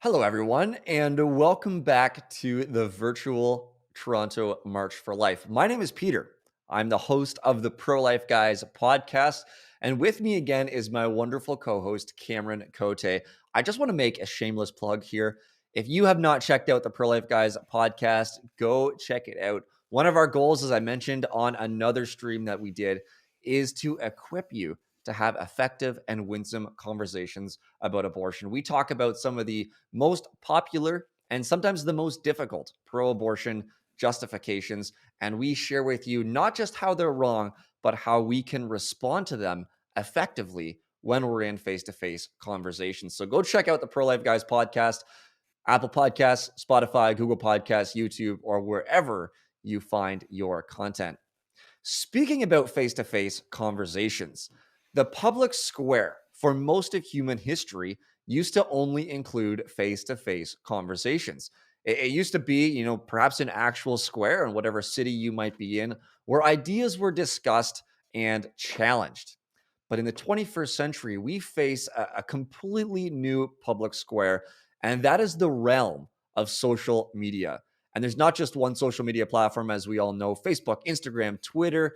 Hello, everyone, and welcome back to the virtual Toronto March for Life. My name is Peter. I'm the host of the Pro Life Guys podcast, and with me again is my wonderful co host, Cameron Cote. I just want to make a shameless plug here. If you have not checked out the Pro Life Guys podcast, go check it out. One of our goals, as I mentioned on another stream that we did, is to equip you to have effective and winsome conversations about abortion. We talk about some of the most popular and sometimes the most difficult pro abortion justifications. And we share with you not just how they're wrong, but how we can respond to them effectively when we're in face to face conversations. So go check out the Pro Life Guys podcast, Apple Podcasts, Spotify, Google Podcasts, YouTube, or wherever you find your content. Speaking about face to face conversations, the public square for most of human history used to only include face to face conversations. It used to be, perhaps an actual square in whatever city you might be in where ideas were discussed and challenged. But in the 21st century, we face a completely new public square, and that is the realm of social media. And there's not just one social media platform, as we all know: Facebook, Instagram, Twitter,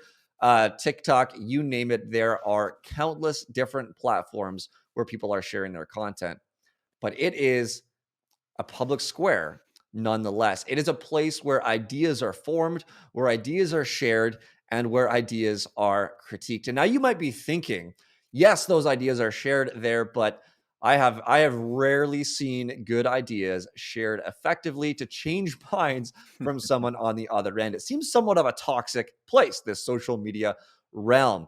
TikTok, you name it. There are countless different platforms where people are sharing their content. But it is a public square nonetheless. It is a place where ideas are formed, where ideas are shared, and where ideas are critiqued. And now you might be thinking, yes, those ideas are shared there, but I have rarely seen good ideas shared effectively to change minds from someone on the other end. It seems somewhat of a toxic place, this social media realm.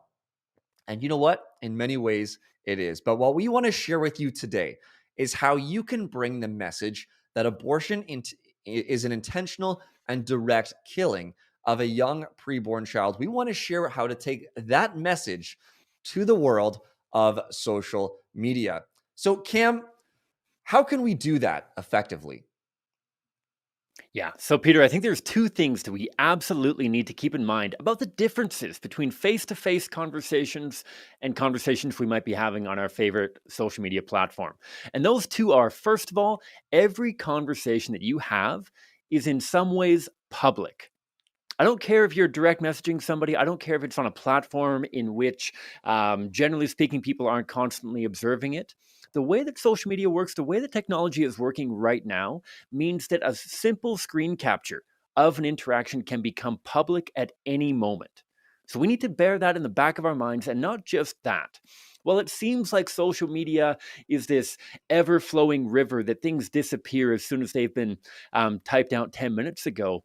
And you know what? In many ways, it is. But what we want to share with you today is how you can bring the message that is an intentional and direct killing of a young preborn child. We want to share how to take that message to the world of social media. So, Cam, how can we do that effectively? Yeah. So, Peter, I think there's two things that we absolutely need to keep in mind about the differences between face to face conversations and conversations we might be having on our favorite social media platform. And those two are, first of all, every conversation that you have is in some ways public. I don't care if you're direct messaging somebody. I don't care if it's on a platform in which, generally speaking, people aren't constantly observing it. The way that social media works, the way that technology is working right now, means that a simple screen capture of an interaction can become public at any moment. So we need to bear that in the back of our minds, and not just that. Well, it seems like social media is this ever flowing river that things disappear as soon as they've been typed out 10 minutes ago.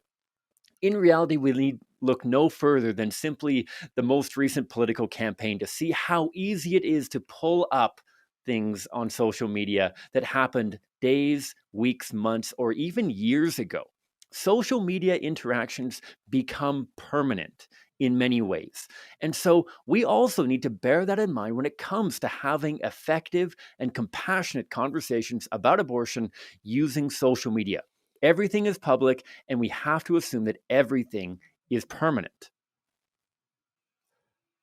In reality, we need look no further than simply the most recent political campaign to see how easy it is to pull up things on social media that happened days, weeks, months, or even years ago. Social media interactions become permanent in many ways. And so we also need to bear that in mind when it comes to having effective and compassionate conversations about abortion using social media. Everything is public, and we have to assume that everything is permanent.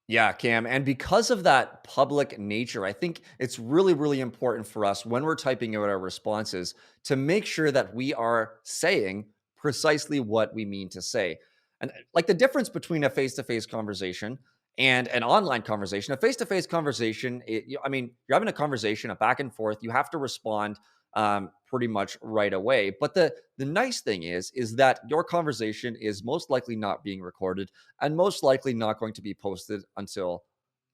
Yeah, Cam. And because of that public nature, I think it's really, really important for us when we're typing out our responses to make sure that we are saying precisely what we mean to say. And like the difference between a face to face conversation and an online conversation, a face to face conversation, I mean, you're having a conversation, a back and forth, you have to respond pretty much right away. But the nice thing is that your conversation is most likely not being recorded and most likely not going to be posted until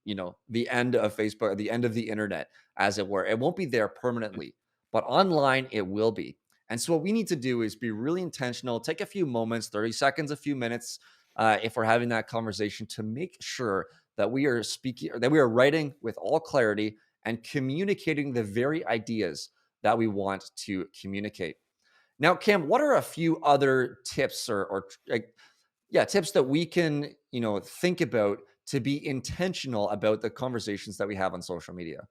the end of Facebook, the end of the internet, as it were. It won't be there permanently, but online it will be. And so what we need to do is be really intentional, take a few moments, 30 seconds, a few minutes, if we're having that conversation, to make sure that we are speaking, that we are writing with all clarity and communicating the very ideas that we want to communicate. Now, Cam, what are a few other tips or like, yeah, tips that we can, think about to be intentional about the conversations that we have on social media?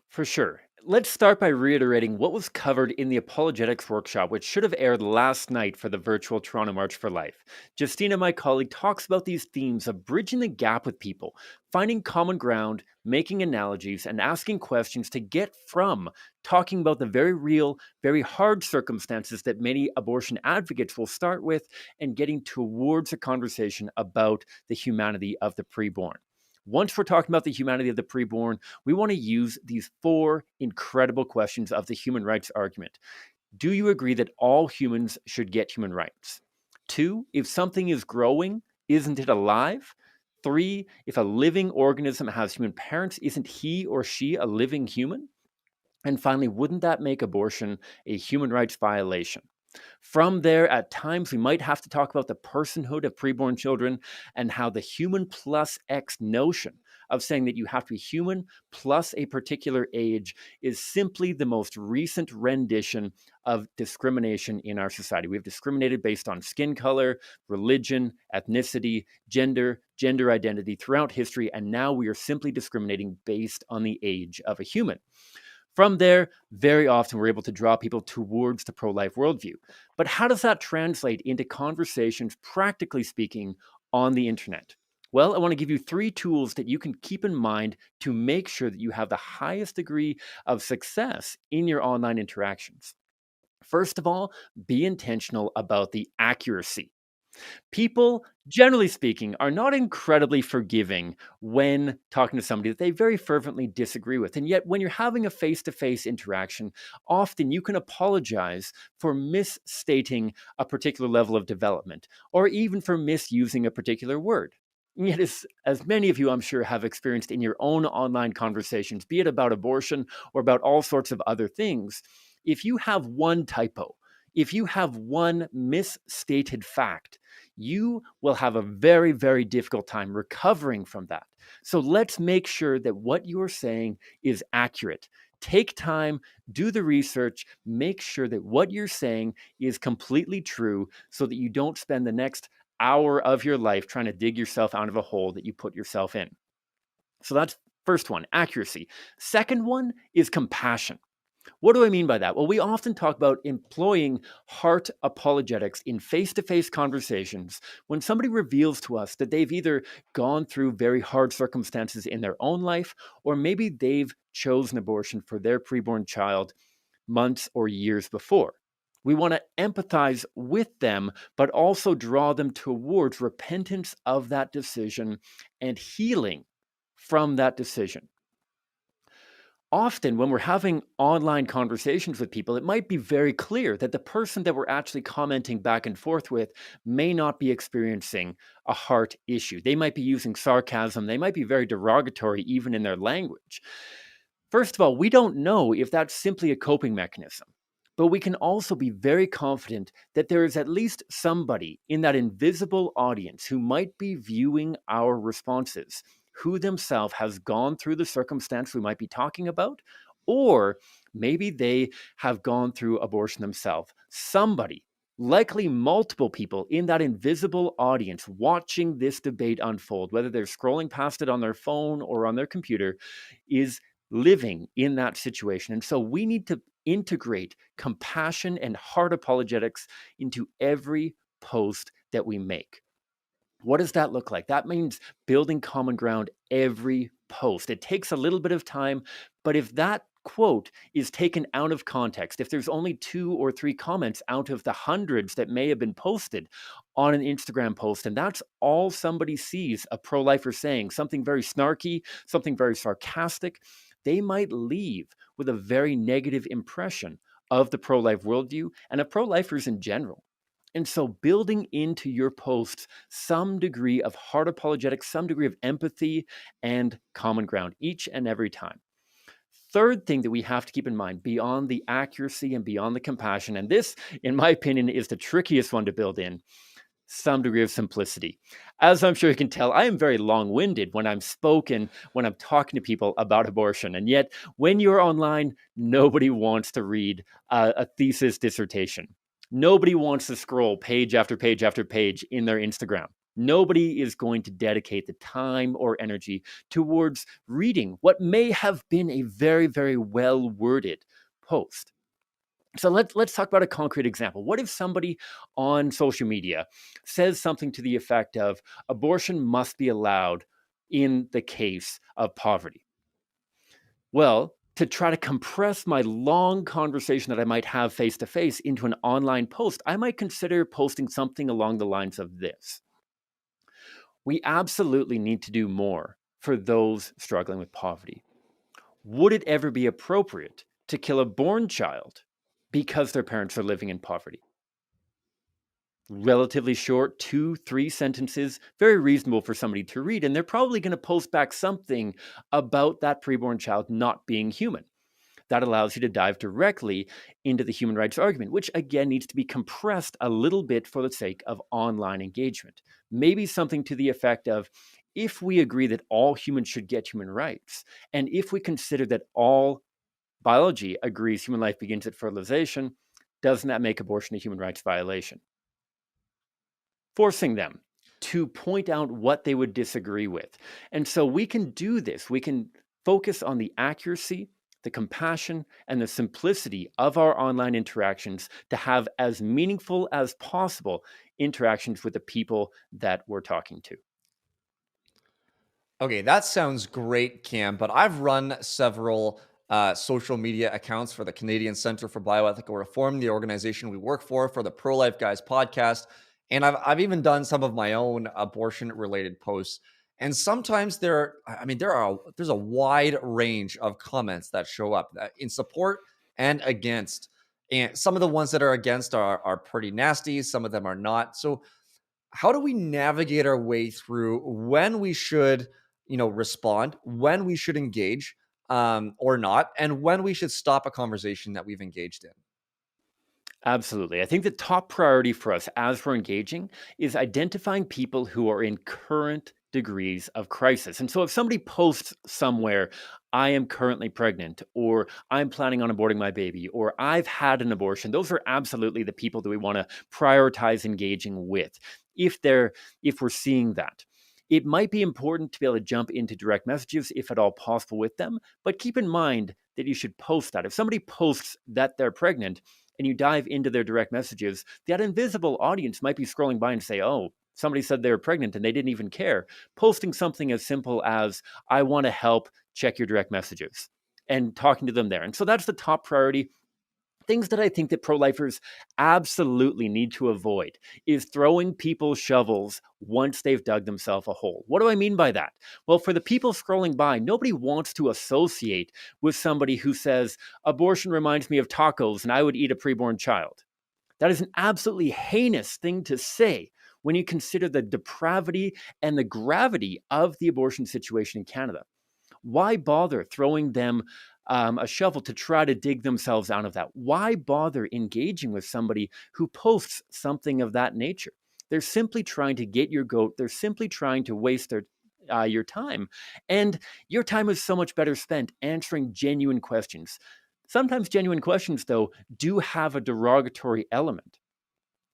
For sure. Let's start by reiterating what was covered in the apologetics workshop, which should have aired last night for the virtual Toronto March for Life. Justina, my colleague, talks about these themes of bridging the gap with people, finding common ground, making analogies, and asking questions to get from talking about the very real, very hard circumstances that many abortion advocates will start with and getting towards a conversation about the humanity of the preborn. Once we're talking about the humanity of the preborn, we want to use these four incredible questions of the human rights argument. Do you agree that all humans should get human rights? 2, if something is growing, isn't it alive? 3, if a living organism has human parents, isn't he or she a living human? And finally, wouldn't that make abortion a human rights violation? From there, at times, we might have to talk about the personhood of preborn children and how the human plus X notion of saying that you have to be human plus a particular age is simply the most recent rendition of discrimination in our society. We've discriminated based on skin color, religion, ethnicity, gender identity throughout history, and now we are simply discriminating based on the age of a human. From there, very often we're able to draw people towards the pro-life worldview. But how does that translate into conversations, practically speaking, on the internet? Well, I want to give you 3 tools that you can keep in mind to make sure that you have the highest degree of success in your online interactions. First of all, be intentional about the accuracy. People, generally speaking, are not incredibly forgiving when talking to somebody that they very fervently disagree with. And yet, when you're having a face to face interaction, often you can apologize for misstating a particular level of development or even for misusing a particular word. And yet, as many of you, I'm sure, have experienced in your own online conversations, be it about abortion or about all sorts of other things, if you have one typo, if you have one misstated fact, you will have a very, very difficult time recovering from that. So let's make sure that what you're saying is accurate. Take time, do the research, make sure that what you're saying is completely true so that you don't spend the next hour of your life trying to dig yourself out of a hole that you put yourself in. So that's first one, accuracy. Second one is compassion. What do I mean by that? Well, we often talk about employing heart apologetics in face-to-face conversations when somebody reveals to us that they've either gone through very hard circumstances in their own life, or maybe they've chosen abortion for their preborn child months or years before. We want to empathize with them, but also draw them towards repentance of that decision and healing from that decision. Often, when we're having online conversations with people, it might be very clear that the person that we're actually commenting back and forth with may not be experiencing a heart issue. They might be using sarcasm. They might be very derogatory, even in their language. First of all, we don't know if that's simply a coping mechanism, but we can also be very confident that there is at least somebody in that invisible audience who might be viewing our responses, who themselves has gone through the circumstance we might be talking about, or maybe they have gone through abortion themselves. Somebody, likely multiple people in that invisible audience watching this debate unfold, whether they're scrolling past it on their phone or on their computer, is living in that situation. And so we need to integrate compassion and heart apologetics into every post that we make. What does that look like? That means building common ground every post. It takes a little bit of time, but if that quote is taken out of context, if there's only 2 or 3 comments out of the hundreds that may have been posted on an Instagram post, and that's all somebody sees a pro-lifer saying, something very snarky, something very sarcastic, they might leave with a very negative impression of the pro-life worldview and of pro-lifers in general. And so building into your posts some degree of heart apologetics, some degree of empathy and common ground each and every time. Third thing that we have to keep in mind beyond the accuracy and beyond the compassion, and this, in my opinion, is the trickiest one to build in, some degree of simplicity. As I'm sure you can tell, I am very long-winded when I'm talking to people about abortion. And yet, when you're online, nobody wants to read a thesis dissertation. Nobody wants to scroll page after page after page in their Instagram. Nobody is going to dedicate the time or energy towards reading what may have been a very, very well worded post. So let's talk about a concrete example. What if somebody on social media says something to the effect of abortion must be allowed in the case of poverty? Well, to try to compress my long conversation that I might have face to face into an online post, I might consider posting something along the lines of this. We absolutely need to do more for those struggling with poverty. Would it ever be appropriate to kill a born child because their parents are living in poverty? Relatively short, 2-3 sentences, very reasonable for somebody to read. And they're probably going to post back something about that preborn child not being human. That allows you to dive directly into the human rights argument, which again needs to be compressed a little bit for the sake of online engagement. Maybe something to the effect of, if we agree that all humans should get human rights, and if we consider that all biology agrees human life begins at fertilization, doesn't that make abortion a human rights violation? Forcing them to point out what they would disagree with. And so we can do this. We can focus on the accuracy, the compassion, and the simplicity of our online interactions to have as meaningful as possible interactions with the people that we're talking to. Okay, that sounds great, Cam, but I've run several social media accounts for the Canadian Centre for Bioethical Reform, the organization we work for the Pro-Life Guys podcast. And I've even done some of my own abortion-related posts. And sometimes there's a wide range of comments that show up in support and against. And some of the ones that are against are pretty nasty. Some of them are not. So how do we navigate our way through when we should, respond, when we should engage, or not, and when we should stop a conversation that we've engaged in? Absolutely. I think the top priority for us as we're engaging is identifying people who are in current degrees of crisis. And so if somebody posts somewhere, I am currently pregnant, or I'm planning on aborting my baby, or I've had an abortion, those are absolutely the people that we want to prioritize engaging with. If we're seeing that, it might be important to be able to jump into direct messages if at all possible with them, but keep in mind that you should post that. If somebody posts that they're pregnant and you dive into their direct messages, that invisible audience might be scrolling by and say, oh, somebody said they were pregnant and they didn't even care. Posting something as simple as, I want to help, check your direct messages, and talking to them there. And so that's the top priority. Things that I think that pro-lifers absolutely need to avoid is throwing people shovels once they've dug themselves a hole. What do I mean by that? Well, for the people scrolling by, nobody wants to associate with somebody who says, abortion reminds me of tacos and I would eat a preborn child. That is an absolutely heinous thing to say when you consider the depravity and the gravity of the abortion situation in Canada. Why bother throwing them a shovel to try to dig themselves out of that? Why bother engaging with somebody who posts something of that nature? They're simply trying to get your goat. They're simply trying to waste your time. And your time is so much better spent answering genuine questions. Sometimes genuine questions, though, do have a derogatory element.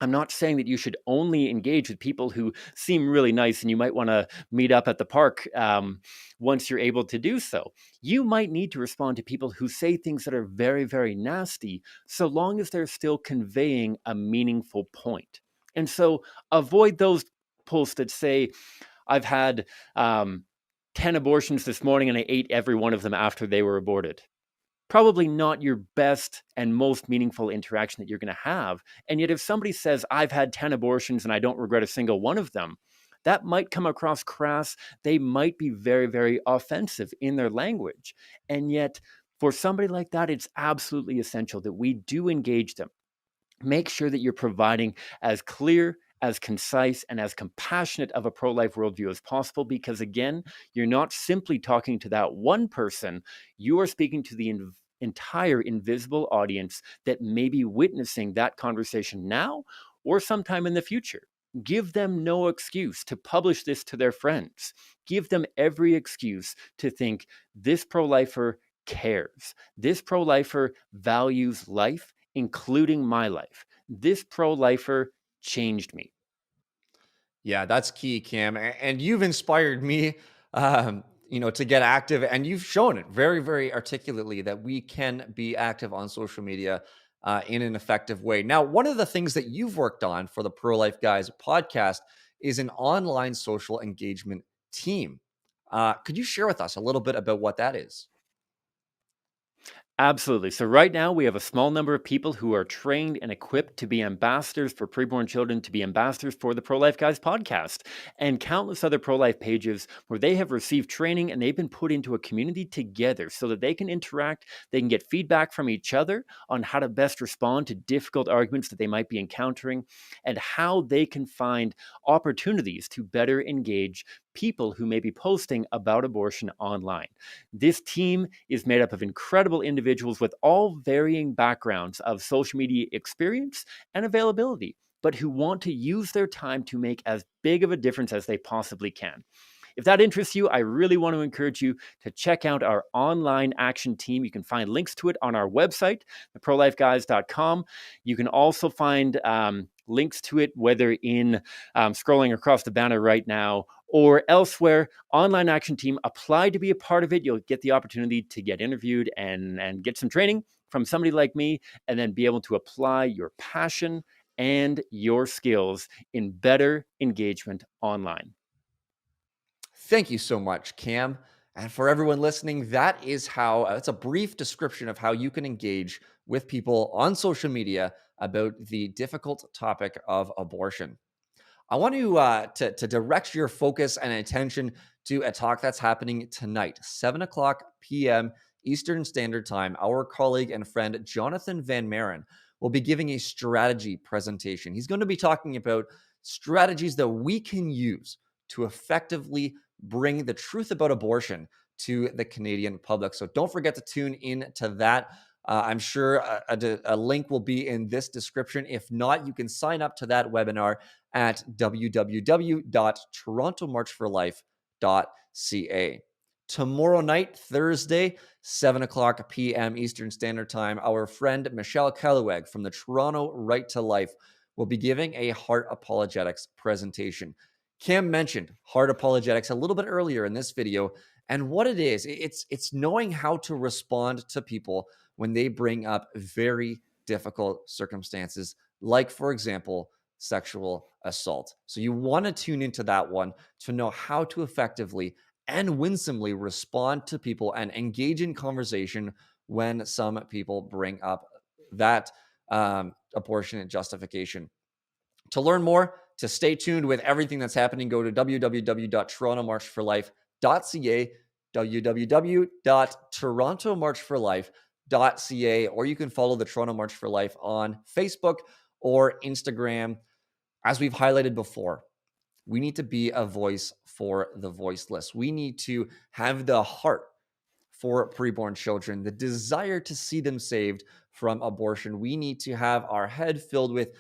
I'm not saying that you should only engage with people who seem really nice and you might want to meet up at the park once you're able to do so. You might need to respond to people who say things that are very, very nasty, so long as they're still conveying a meaningful point. And so avoid those posts that say, I've had 10 abortions this morning and I ate every one of them after they were aborted. Probably not your best and most meaningful interaction that you're going to have. And yet if somebody says, I've had 10 abortions and I don't regret a single one of them, that might come across crass. They might be very, very offensive in their language. And yet for somebody like that, it's absolutely essential that we do engage them. Make sure that you're providing as clear, as concise, and as compassionate of a pro-life worldview as possible, because again, you're not simply talking to that one person, you are speaking to the entire invisible audience that may be witnessing that conversation now or sometime in the future. Give them no excuse to publish this to their friends. Give them every excuse to think this pro-lifer cares. This pro-lifer values life, including my life. This pro-lifer changed me. Yeah, that's key, Cam. And you've inspired me, to get active, and you've shown it very, very articulately that we can be active on social media in an effective way. Now, one of the things that you've worked on for the Pro Life Guys podcast is an online social engagement team. Could you share with us a little bit about what that is? Absolutely. So right now we have a small number of people who are trained and equipped to be ambassadors for preborn children, to be ambassadors for the Pro Life Guys podcast, and countless other pro-life pages where they have received training and they've been put into a community together so that they can interact, they can get feedback from each other on how to best respond to difficult arguments that they might be encountering, and how they can find opportunities to better engage people who may be posting about abortion online. This team is made up of incredible individuals with all varying backgrounds of social media experience and availability, but who want to use their time to make as big of a difference as they possibly can. If that interests you, I really want to encourage you to check out our online action team. You can find links to it on our website, theprolifeguys.com. You can also find links to it, whether in scrolling across the banner right now or elsewhere. Online action team, apply to be a part of it. You'll get the opportunity to get interviewed and get some training from somebody like me, and then be able to apply your passion and your skills in better engagement online. Thank you so much, Cam. And for everyone listening, that is how it's a brief description of how you can engage with people on social media about the difficult topic of abortion. I want to direct your focus and attention to a talk that's happening tonight, 7 o'clock p.m. Eastern Standard Time. Our colleague and friend Jonathan Van Maren will be giving a strategy presentation. He's going to be talking about strategies that we can use to effectively bring the truth about abortion to the Canadian public. So don't forget to tune in to that. I'm sure a link will be in this description. If not, you can sign up to that webinar at www.torontomarchforlife.ca. Tomorrow night, Thursday, 7 o'clock p.m. Eastern Standard Time, our friend Michelle Kelleweg from the Toronto Right to Life will be giving a heart apologetics presentation. Cam mentioned heart apologetics a little bit earlier in this video, and what it is, it's knowing how to respond to people when they bring up very difficult circumstances, like, for example, sexual assault. So you want to tune into that one to know how to effectively and winsomely respond to people and engage in conversation when some people bring up that abortion justification. To learn more, to stay tuned with everything that's happening, go to www.torontomarchforlife.ca, www.torontomarchforlife.ca, or you can follow the Toronto March for Life on Facebook or Instagram. As we've highlighted before, we need to be a voice for the voiceless. We need to have the heart for preborn children, the desire to see them saved from abortion. We need to have our head filled with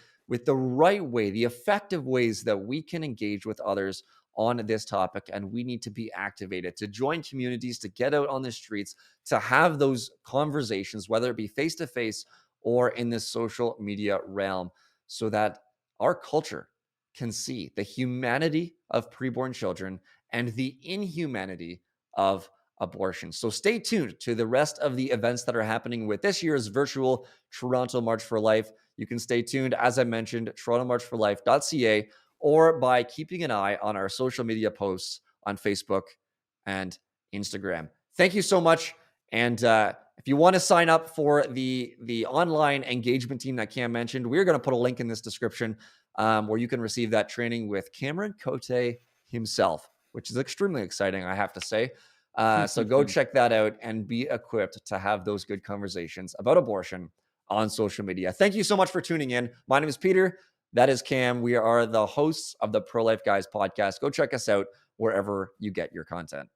the right way, the effective ways that we can engage with others on this topic. And we need to be activated to join communities, to get out on the streets, to have those conversations, whether it be face-to-face or in this social media realm, so that our culture can see the humanity of preborn children and the inhumanity of abortion. So stay tuned to the rest of the events that are happening with this year's virtual Toronto March for Life. You can stay tuned, as I mentioned, torontomarchforlife.ca, or by keeping an eye on our social media posts on Facebook and Instagram. Thank you so much. And if you want to sign up for the online engagement team that Cam mentioned, we're going to put a link in this description where you can receive that training with Cameron Cote himself, which is extremely exciting, I have to say. So go check that out and be equipped to have those good conversations about abortion on social media. Thank you so much for tuning in. My name is Peter. That is Cam. We are the hosts of the Pro Life Guys podcast. Go check us out wherever you get your content.